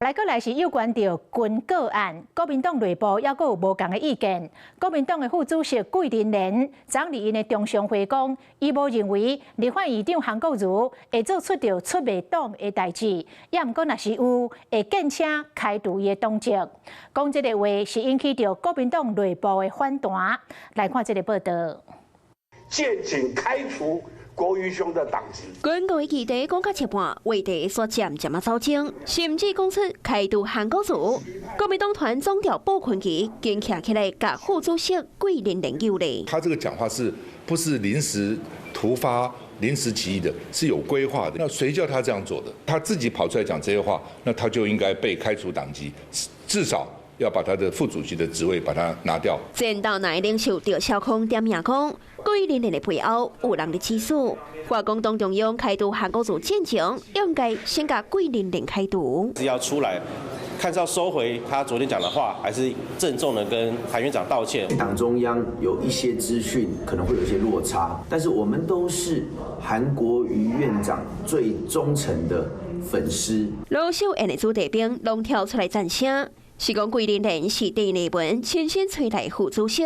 来是有关到军购案，国民党内部还阁有无同的意见。国民党的副主席桂林莲昨日因的中常会讲，伊无认为立法院长韩国瑜会做出着出卖党的代志，也毋过若是有会建请开除伊的党籍。讲这个话是引起着国民党内部的反弹。来看这个报道，建请开除。 国瑜兄的党籍，军购议题讲到一半，话题煞渐渐走精，甚至讲出开除韩国瑜。国民党团总调鲍坤奇竟站起来，甲副主席桂林莲有理。他这个讲话是不是临时突发、临时起意的？是有规划的。那谁叫他这样做的？他自己跑出来讲这些话，那他就应该被开除党籍，至少。 要把他的副主席的职位把他拿掉。前党内领袖赵少康点名讲，桂林莲的背后有人的指使。话讲党中央开除韩国瑜进程，应该先甲桂林莲开除。是要出来，看是要收回他昨天讲的话，还是郑重的跟韩院长道歉？党中央有一些资讯可能会有一些落差，但是我们都是韩国瑜院长最忠诚的粉丝。老秀和的主地兵拢跳出来赞声。 是讲桂林莲是第二本亲身找来副主席，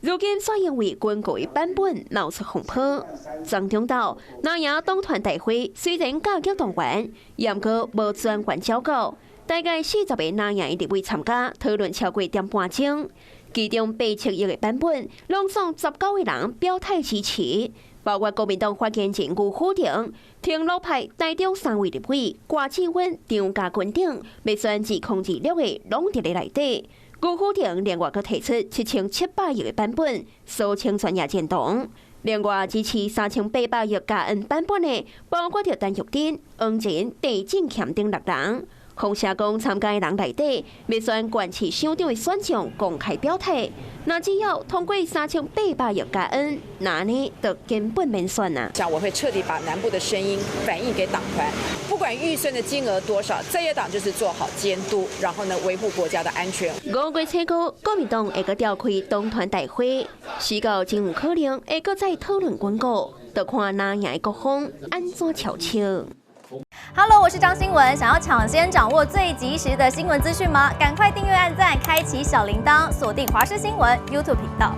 如今却因为军购的版本闹出风波。张中道那亚党团大会虽然加激动员，也毋过无专员照告，大概40个那亚的立委参加讨论超过点半钟，其中871个版本，拢送19个人表态支持。 包括国民党发言人吴虎庭、天路派台中3位立委郭志温、张家军等，要选2026个拢伫咧内底。吴虎庭另外阁提出7700亿个版本，苏清泉也认同。另外支持3800亿加恩版本的，包括着陈玉珍、黄仁、地震欠等6人。 洪社讲参加的人内底，要选县市首长的选项公开表态，那只要通过3800亿加恩，那呢就根本免选啊！我会彻底把南部的声音反映给党团，不管预算的金额多少，在野党就是做好监督，然后呢维护国家的安全。5月7号，国民党会阁召开党团大会，时到真有可能会阁再讨论广告，就看哪样的各方安怎调笑。 Hello， 我是张新文。想要抢先掌握最及时的新闻资讯吗？赶快订阅、按赞、开启小铃铛，锁定华视新闻 YouTube 频道。